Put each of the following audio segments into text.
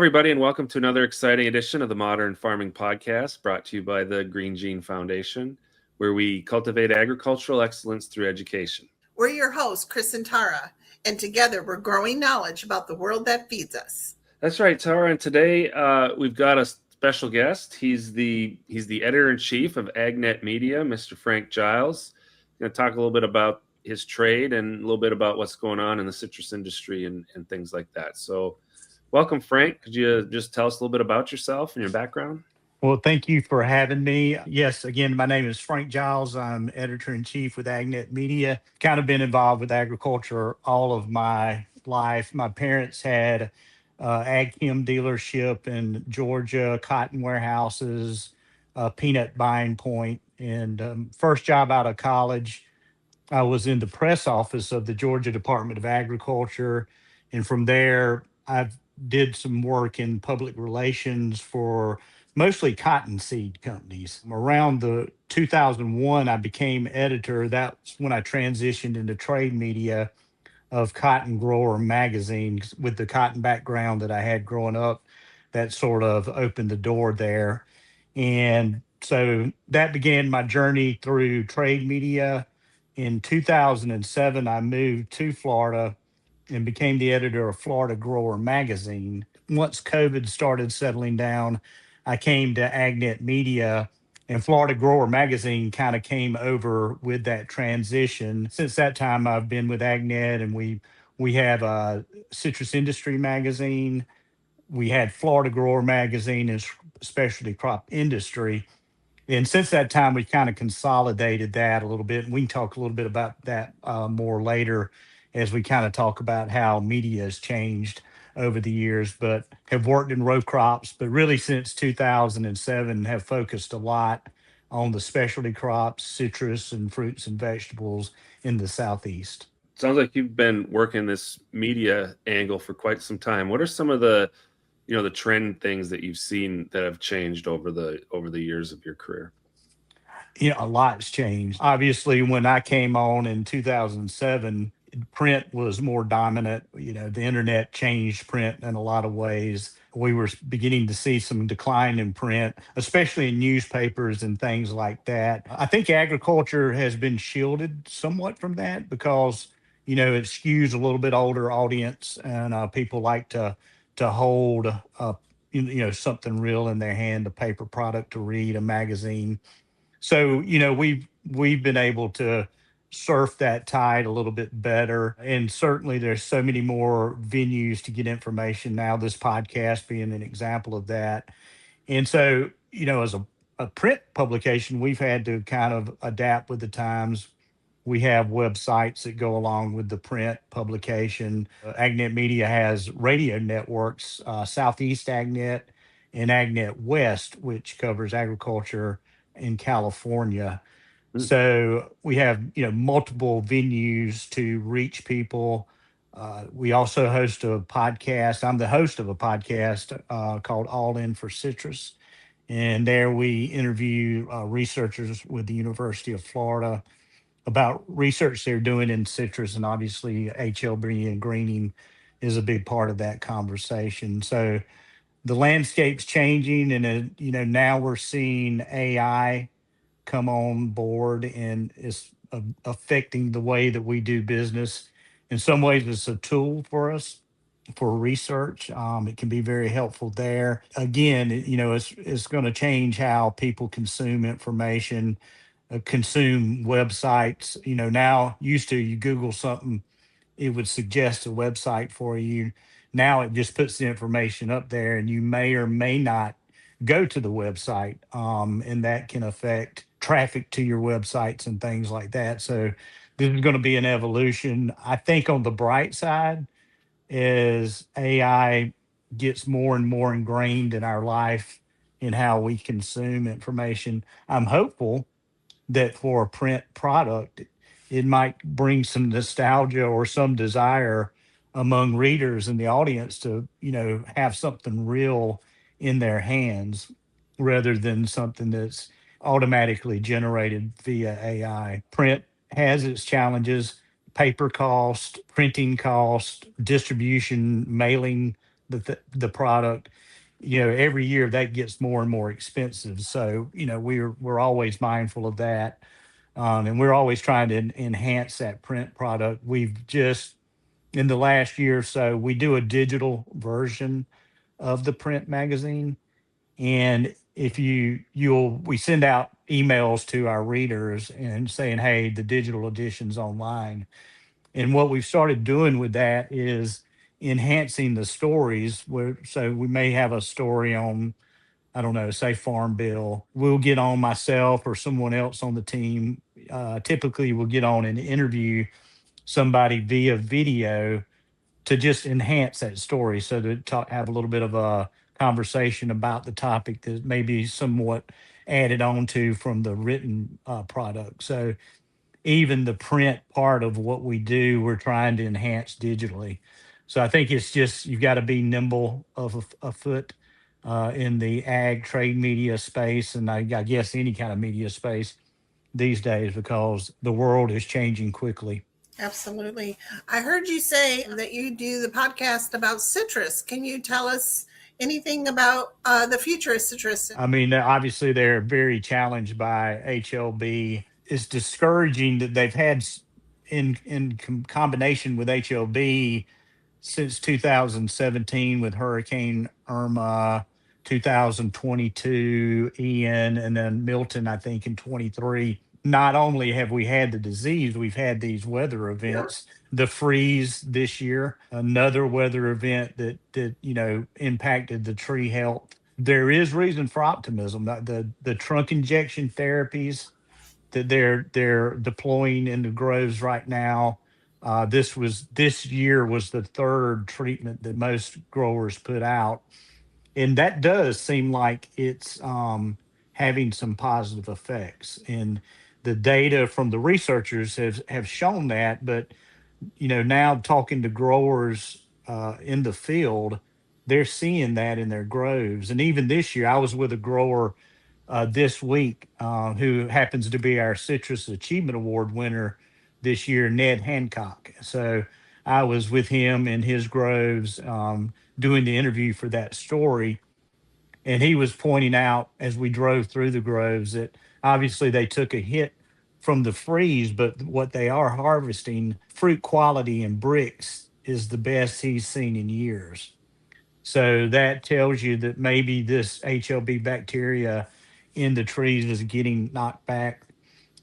everybody, and welcome to another exciting edition of the Modern Farming Podcast, brought to you by the Green Gene Foundation, where we cultivate agricultural excellence through education. We're your hosts, Chris and Tara, and together we're growing knowledge about the world that feeds us. That's right, Tara, and today we've got a special guest. He's the editor-in-chief of AgNet Media, Mr. Frank Giles. We're going to talk a little bit about his trade and a little bit about what's going on in the citrus industry and things like that. So welcome, Frank. Could you just tell us a little bit about yourself and your background? Well, thank you for having me. Yes, again, my name is Frank Giles. I'm editor-in-chief with AgNet Media. Kind of been involved with agriculture all of my life. My parents had ag chem dealership in Georgia, cotton warehouses, peanut buying point. And first job out of college, I was in the press office of the Georgia Department of Agriculture. And from there, I did some work in public relations for mostly cottonseed companies. Around the 2001, I became editor. That's when I transitioned into trade media of Cotton Grower magazines with the cotton background that I had growing up. That sort of opened the door there. And so that began my journey through trade media. In 2007, I moved to Florida and became the editor of Florida Grower magazine. Once COVID started settling down, I came to AgNet Media, and Florida Grower magazine kind of came over with that transition. Since that time, I've been with AgNet, and we have a citrus industry magazine. We had Florida Grower magazine and specialty crop industry. And since that time, we've kind of consolidated that a little bit. And we can talk a little bit about that more later as we kind of talk about how media has changed over the years, but have worked in row crops, but really since 2007 have focused a lot on the specialty crops, citrus and fruits and vegetables in the Southeast. Sounds like you've been working this media angle for quite some time. What are some of the trend things that you've seen that have changed over the years of your career? A lot's changed. Obviously, when I came on in 2007, print was more dominant. The internet changed print in a lot of ways. We were beginning to see some decline in print, especially in newspapers and things like that. I think agriculture has been shielded somewhat from that because, it skews a little bit older audience, and people like to hold something real in their hand, a paper product to read, a magazine. So, we've been able to surf that tide a little bit better. And certainly there's so many more venues to get information now, this podcast being an example of that. And so, as a print publication, we've had to kind of adapt with the times. We have websites that go along with the print publication. AgNet Media has radio networks, Southeast AgNet and AgNet West, which covers agriculture in California. So we have, multiple venues to reach people. We also host a podcast. I'm the host of a podcast called All In for Citrus. And there we interview researchers with the University of Florida about research they're doing in citrus. And obviously HLB and greening is a big part of that conversation. So the landscape's changing, and now we're seeing AI come on board, and it's affecting the way that we do business. In some ways, it's a tool for us for research. It can be very helpful there. Again, it's going to change how people consume information, consume websites. Now used to you Google something, it would suggest a website for you. Now it just puts the information up there, and you may or may not go to the website, and that can affect traffic to your websites and things like that. So this is going to be an evolution. I think on the bright side, as AI gets more and more ingrained in our life in how we consume information, I'm hopeful that for a print product, it might bring some nostalgia or some desire among readers and the audience to, have something real in their hands rather than something that's automatically generated via AI. Print has its challenges: paper cost, printing cost, distribution, mailing the product, every year that gets more and more expensive. So, we're always mindful of that. And we're always trying to enhance that print product. We've just, in the last year or so, we do a digital version of the print magazine. And if we send out emails to our readers and saying, hey, the digital edition's online. And what we've started doing with that is enhancing the stories. So we may have a story on, I don't know, say Farm Bill. We'll get on, myself or someone else on the team. Typically, we'll get on and interview somebody via video to just enhance that story. So to have a little bit of a conversation about the topic that may be somewhat added on to from the written product. So even the print part of what we do, we're trying to enhance digitally. So I think it's just, you've got to be nimble of a foot in the ag trade media space, and I guess any kind of media space these days, because the world is changing quickly. Absolutely. I heard you say that you do the podcast about citrus. Can you tell us anything about the future of citrus? I mean, obviously they're very challenged by HLB. It's discouraging that they've had in combination with HLB since 2017 with Hurricane Irma, 2022 Ian, and then Milton, I think, in 23. Not only have we had the disease, we've had these weather events. The freeze this year, another weather event that impacted the tree health. There is reason for optimism. The trunk injection therapies that they're deploying in the groves right now. This year was the third treatment that most growers put out, and that does seem like it's having some positive effects. And the data from the researchers have shown that. But now talking to growers in the field, they're seeing that in their groves. And even this year, I was with a grower this week who happens to be our Citrus Achievement Award winner this year, Ned Hancock. So I was with him in his groves doing the interview for that story. And he was pointing out as we drove through the groves that obviously they took a hit from the freeze, but what they are harvesting, fruit quality in bricks, is the best he's seen in years. So that tells you that maybe this HLB bacteria in the trees is getting knocked back.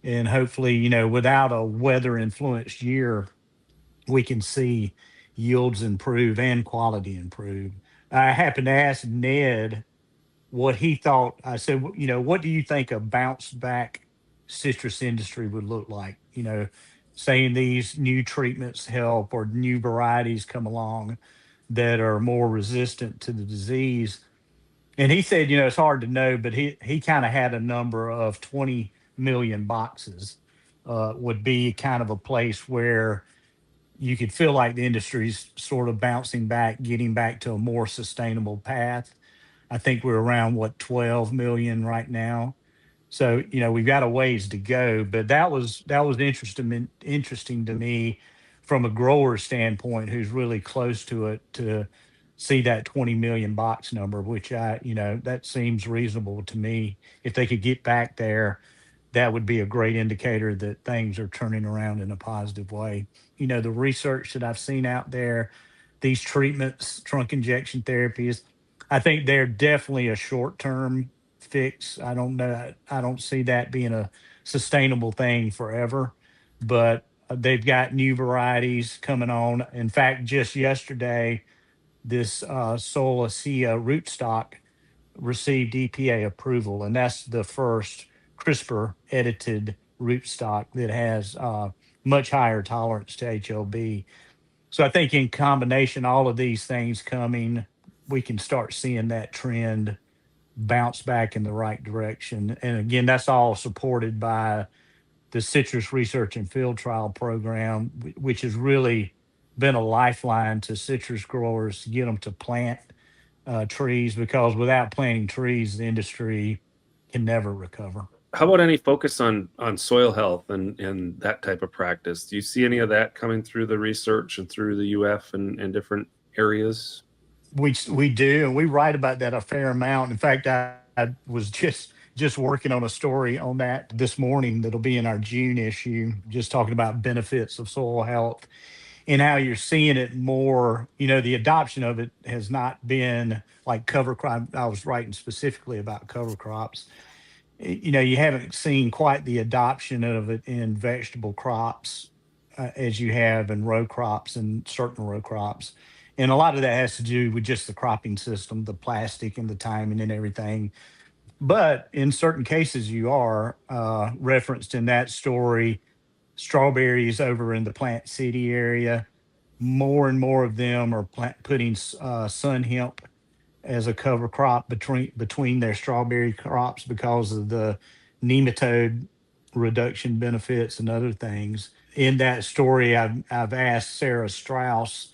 And hopefully, without a weather influenced year, we can see yields improve and quality improve. I happened to ask Ned what he thought. I said, what do you think a bounce back citrus industry would look like? Saying these new treatments help or new varieties come along that are more resistant to the disease. And he said, it's hard to know, but he kind of had a number of 20 million boxes would be kind of a place where you could feel like the industry's sort of bouncing back, getting back to a more sustainable path. I think we're around what 12 million right now. So, we've got a ways to go, but that was interesting to me from a grower standpoint who's really close to it, to see that 20 million box number, which that seems reasonable to me. If they could get back there, that would be a great indicator that things are turning around in a positive way. The research that I've seen out there, these treatments, trunk injection therapies, I think they're definitely a short term fix. I don't know. I don't see that being a sustainable thing forever, but they've got new varieties coming on. In fact, just yesterday, this Solacea rootstock received EPA approval, and that's the first CRISPR edited rootstock that has much higher tolerance to HLB. So I think in combination, all of these things coming, we can start seeing that trend bounce back in the right direction. And again, that's all supported by the Citrus Research and Field Trial Program, which has really been a lifeline to citrus growers to get them to plant trees, because without planting trees, the industry can never recover. How about any focus on soil health and that type of practice? Do you see any of that coming through the research and through the UF and different areas? We do, and we write about that a fair amount. In fact, I was just working on a story on that this morning that'll be in our June issue, just talking about benefits of soil health and how you're seeing it more. The adoption of it has not been like cover crop. I was writing specifically about cover crops. You haven't seen quite the adoption of it in vegetable crops as you have in row crops and certain row crops. And a lot of that has to do with just the cropping system, the plastic and the timing and everything. But in certain cases, you are referenced in that story. Strawberries over in the Plant City area, more and more of them are putting sun hemp as a cover crop between their strawberry crops because of the nematode reduction benefits and other things. In that story, I've asked Sarah Strauss,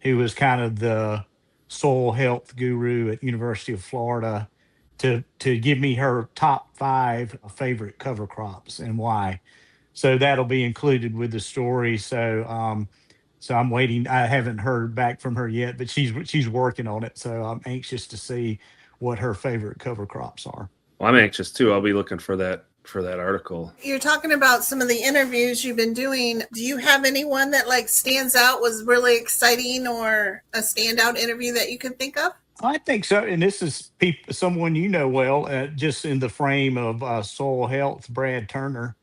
who was kind of the soil health guru at University of Florida, to give me her top 5 favorite cover crops and why. So that'll be included with the story. So I'm waiting. I haven't heard back from her yet, but she's working on it. So I'm anxious to see what her favorite cover crops are. Well, I'm anxious too. I'll be looking for that article. You're talking about some of the interviews you've been doing. Do you have anyone that like stands out, was really exciting, or a standout interview that you can think of? I think so. And this is someone you know well, just in the frame of soil health, Brad Turner.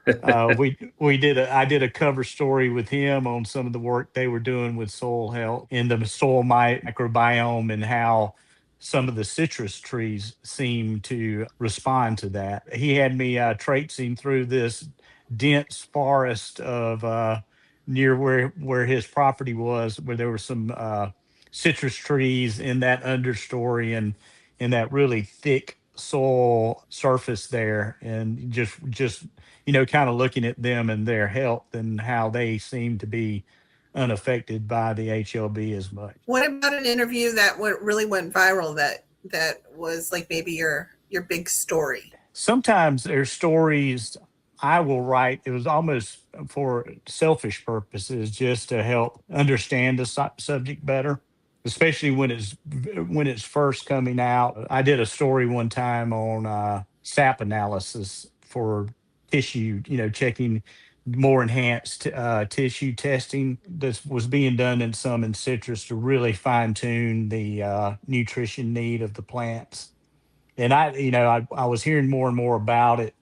I did a cover story with him on some of the work they were doing with soil health in the soil microbiome and how some of the citrus trees seem to respond to that. He had me traipsing through this dense forest of near where his property was, where there were some citrus trees in that understory and in that really thick soil surface there, and just kind of looking at them and their health and how they seem to be unaffected by the HLB as much. What about an interview that really went viral that was like maybe your big story? Sometimes there's stories I will write. It was almost for selfish purposes, just to help understand the subject better, especially when it's first coming out. I did a story one time on sap analysis for tissue, checking more enhanced tissue testing that was being done in citrus to really fine tune the nutrition need of the plants. And I was hearing more and more about it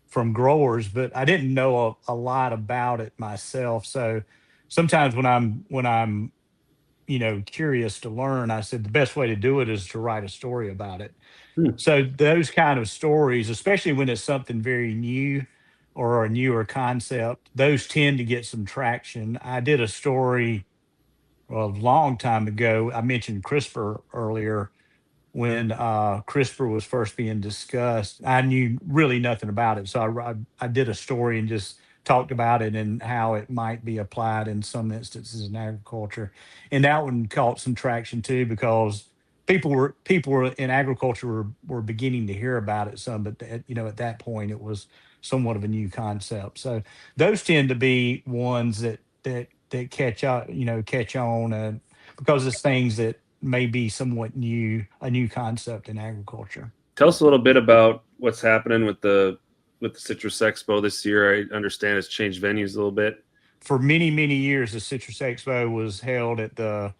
from growers, but I didn't know a lot about it myself. So sometimes when I'm curious to learn, I said the best way to do it is to write a story about it. Hmm. So those kind of stories, especially when it's something very new or a newer concept, those tend to get some traction. I did a story a long time ago. I mentioned CRISPR earlier. When CRISPR was first being discussed, I knew really nothing about it. So I did a story and just talked about it and how it might be applied in some instances in agriculture. And that one caught some traction too, because people were in agriculture were beginning to hear about it some, but at that point it was somewhat of a new concept. So those tend to be ones that catch on, because it's things that may be somewhat new, a new concept in agriculture. Tell us a little bit about what's happening with the Citrus Expo this year. I understand it's changed venues a little bit. For many, many years, the Citrus Expo was held at the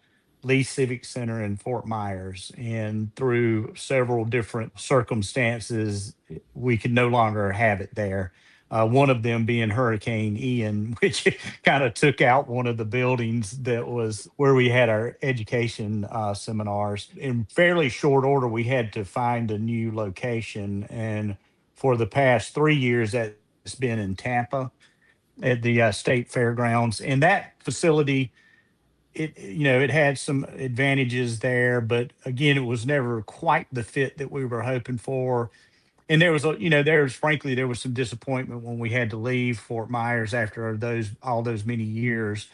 Lee Civic Center in Fort Myers. And through several different circumstances, we could no longer have it there. One of them being Hurricane Ian, which kind of took out one of the buildings that was where we had our education seminars. In fairly short order, we had to find a new location. And for the past 3 years, that's been in Tampa at the state fairgrounds. And that facility, it had some advantages there, but again, it was never quite the fit that we were hoping for. And there was some disappointment when we had to leave Fort Myers after all those many years.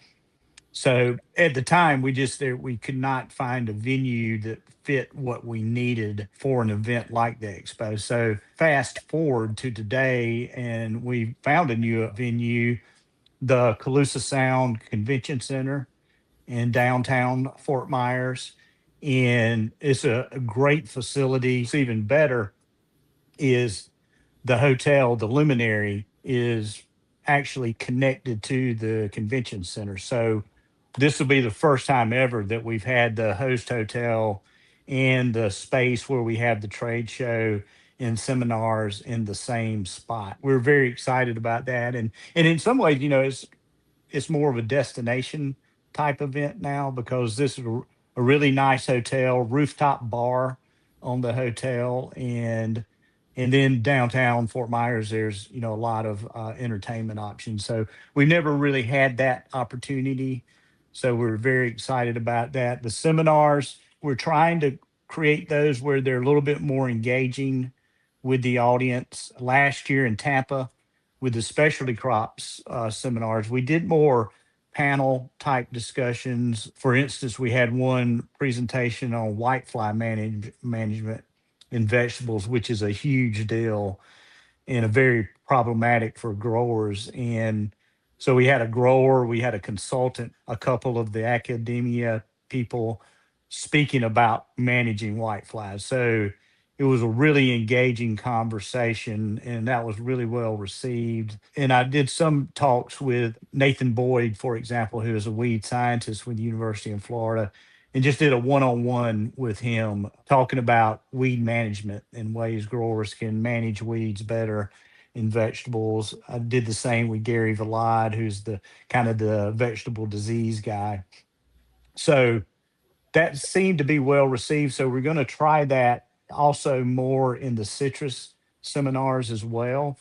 So at the time, we could not find a venue that fit what we needed for an event like the expo. So fast forward to today, and we found a new venue, the Calusa Sound Convention Center in downtown Fort Myers. and it's a great facility. It's even better is the hotel, the Luminary, is actually connected to the convention center. So this will be the first time ever that we've had the host hotel and the space where we have the trade show and seminars in the same spot. We're very excited about that. And in some ways, it's more of a destination type event now because this is a really nice hotel, rooftop bar on the hotel, and then downtown Fort Myers, there's a lot of entertainment options. So we've never really had that opportunity. So we're very excited about that. The seminars, we're trying to create those where they're a little bit more engaging with the audience. Last year in Tampa, with the specialty crops seminars, we did more panel type discussions. For instance, we had one presentation on whitefly management in vegetables, which is a huge deal and a very problematic for growers. And so we had a grower, we had a consultant, a couple of the academia people speaking about managing whiteflies. So it was a really engaging conversation, and that was really well received. And I did some talks with Nathan Boyd, for example, who is a weed scientist with the University of Florida, and just did a one-on-one with him talking about weed management and ways growers can manage weeds better in vegetables. I did the same with Gary Valad, who's the kind of the vegetable disease guy. So that seemed to be well received. So we're going to try that also more in the citrus seminars as well,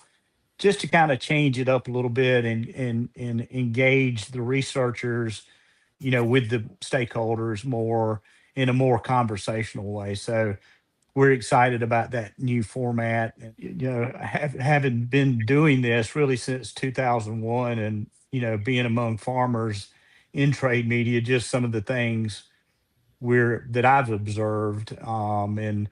just to kind of change it up a little bit and engage the researchers, with the stakeholders more in a more conversational way. So we're excited about that new format. And, having been doing this really since 2001, and being among farmers in trade media, just some of the things we're that I've observed, and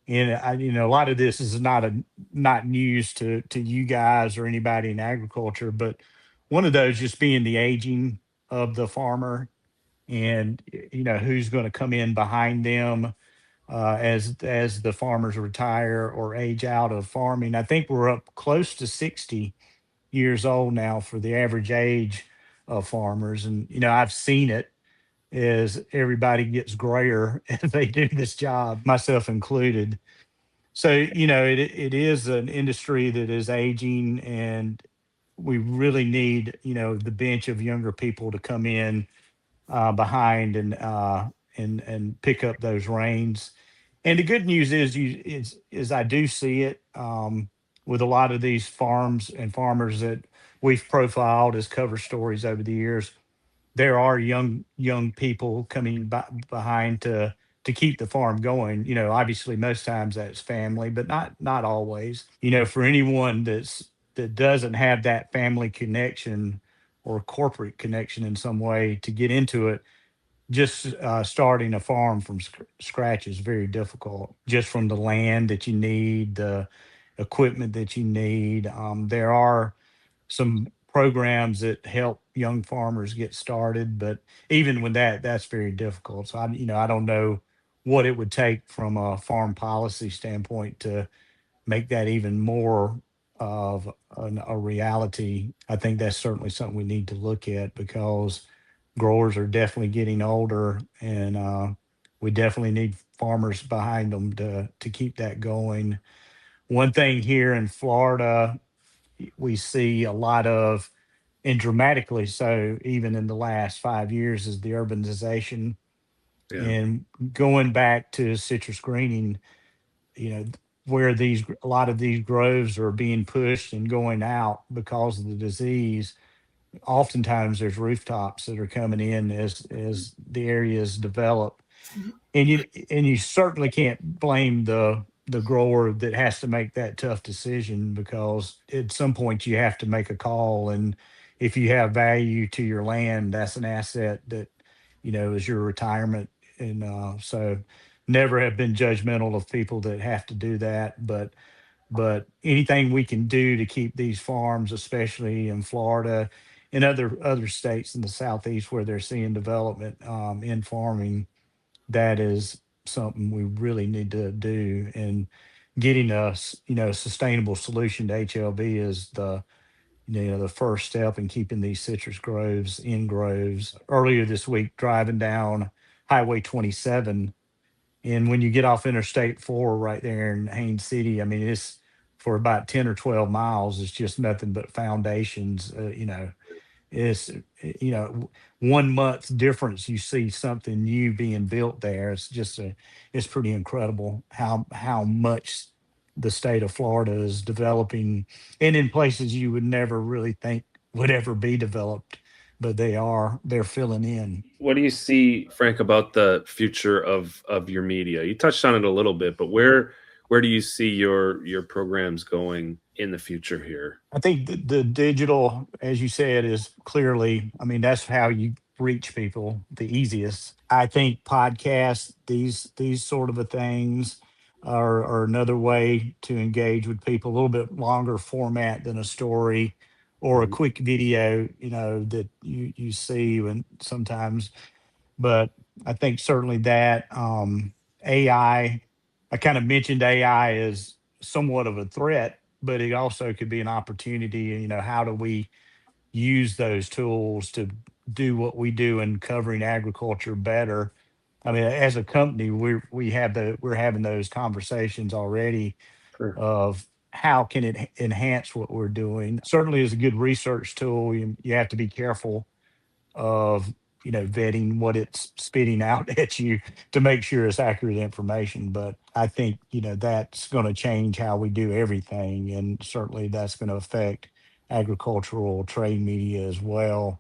a lot of this is not news to you guys or anybody in agriculture, but one of those just being the aging of the farmer, and who's going to come in behind them as the farmers retire or age out of farming. I think we're up close to 60 years old now for the average age of farmers, and I've seen it as everybody gets grayer as they do this job, myself included. So it is an industry that is aging, and we really need the bench of younger people to come in behind and pick up those reins. And the good news is I do see it with a lot of these farms and farmers that we've profiled as cover stories over the years. There are young people coming behind to keep the farm going. Obviously most times that's family, but not always. For anyone that doesn't have that family connection or corporate connection in some way to get into it, just starting a farm from scratch is very difficult. Just from the land that you need, the equipment that you need. There are some programs that help young farmers get started, but even with that, that's very difficult. So I don't know what it would take from a farm policy standpoint to make that even more of a reality. I think that's certainly something we need to look at because growers are definitely getting older, and we definitely need farmers behind them to keep that going. One thing here in Florida, we see a lot of, and dramatically so, even in the last 5 years, is the urbanization. Yeah. And going back to citrus greening, you know, where a lot of these groves are being pushed and going out because of the disease, oftentimes there's rooftops that are coming in as the areas develop, and you certainly can't blame the grower that has to make that tough decision, because at some point you have to make a call. And if you have value to your land, that's an asset that is your retirement. And so never have been judgmental of people that have to do that, but anything we can do to keep these farms, especially in Florida and other states in the southeast where they're seeing development in farming, that is something we really need to do. And getting us, sustainable solution to HLB is the first step in keeping these citrus groves in groves. Earlier this week, driving down Highway 27, and when you get off Interstate 4 right there in Haines City, I mean, it's for about 10 or 12 miles, it's just nothing but foundations. It's, 1 month difference, you see something new being built there. It's pretty incredible how much the state of Florida is developing, and in places you would never really think would ever be developed, but they're filling in. What do you see, Frank, about the future of your media? You touched on it a little bit, but where do you see your programs going in the future here? I think the digital, as you said, is clearly, I mean, that's how you reach people the easiest. I think podcasts, these sort of a things are another way to engage with people, a little bit longer format than a story or a Mhm. quick video, that you see when sometimes. But I think certainly that AI, I kind of mentioned AI is somewhat of a threat, but it also could be an opportunity. How do we use those tools to do what we do in covering agriculture better? I mean, as a company, we're having those conversations already Sure. of how can it enhance what we're doing. Certainly, is a good research tool. You have to be careful of vetting what it's spitting out at you to make sure it's accurate information. But I think that's going to change how we do everything, and certainly that's going to affect agricultural trade media as well.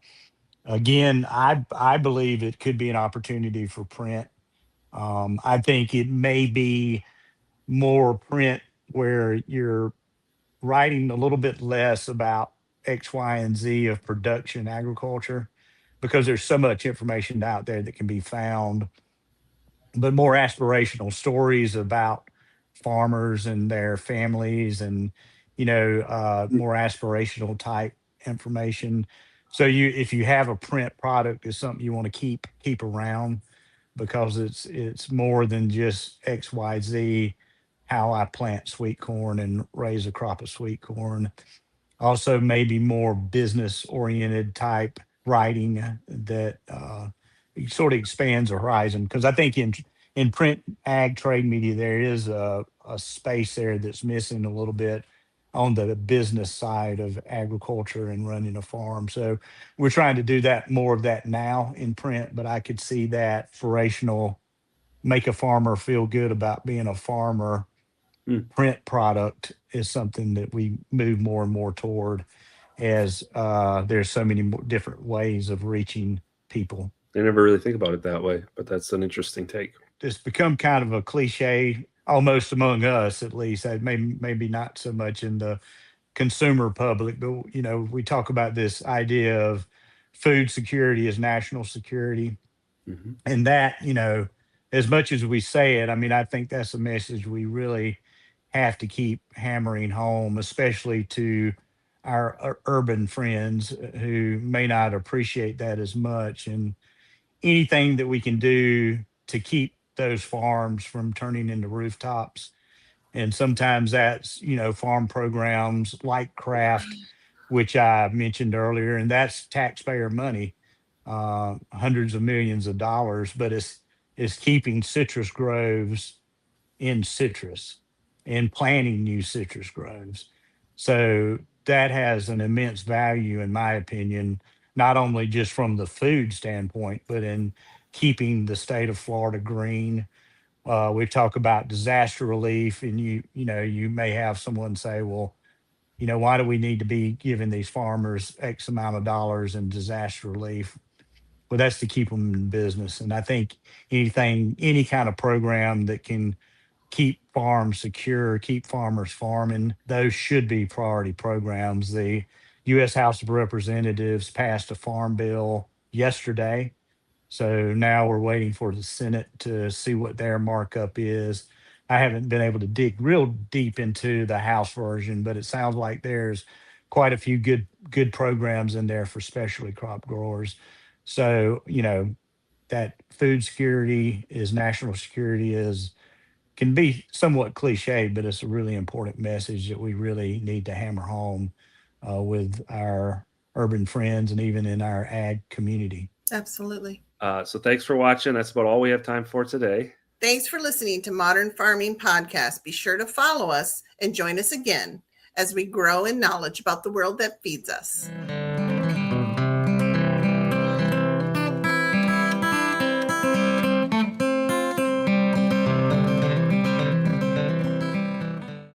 Again, I believe it could be an opportunity for print. I think it may be more print where you're writing a little bit less about X, Y, and Z of production agriculture, because there's so much information out there that can be found, but more aspirational stories about farmers and their families, and more aspirational type information. So if you have a print product, it's something you want to keep around, because it's more than just XYZ, how I plant sweet corn and raise a crop of sweet corn. Also maybe more business oriented type writing that sort of expands the horizon, because I think in print ag trade media there is a space there that's missing a little bit on the business side of agriculture and running a farm. So we're trying to do that, more of that now in print, but I could see that aspirational, make a farmer feel good about being a farmer Hmm. print product is something that we move more and more toward, as there's so many more different ways of reaching people. I never really think about it that way, but that's an interesting take. It's become kind of a cliche almost among us, at least. Maybe not so much in the consumer public, but we talk about this idea of food security as national security. Hmm. And that, as much as we say it, I mean, I think that's a message we really have to keep hammering home, especially to our urban friends who may not appreciate that as much. And anything that we can do to keep those farms from turning into rooftops. And sometimes that's, farm programs like Craft, which I mentioned earlier, and that's taxpayer money, hundreds of millions of dollars, but it's keeping citrus groves in citrus and planting new citrus groves. So that has an immense value, in my opinion, not only just from the food standpoint, but in keeping the state of Florida green. We talk about disaster relief, and you may have someone say, well, why do we need to be giving these farmers X amount of dollars in disaster relief? Well, that's to keep them in business. And I think any kind of program that can keep farms secure, keep farmers farming, those should be priority programs. The U.S. House of Representatives passed a farm bill yesterday. So now we're waiting for the Senate to see what their markup is. I haven't been able to dig real deep into the House version, but it sounds like there's quite a few good programs in there for specialty crop growers. So, that food security is national security is can be somewhat cliche, but it's a really important message that we really need to hammer home with our urban friends and even in our ag community. Absolutely. So thanks for watching. That's about all we have time for today. Thanks for listening to Modern Farming Podcast. Be sure to follow us and join us again as we grow in knowledge about the world that feeds us.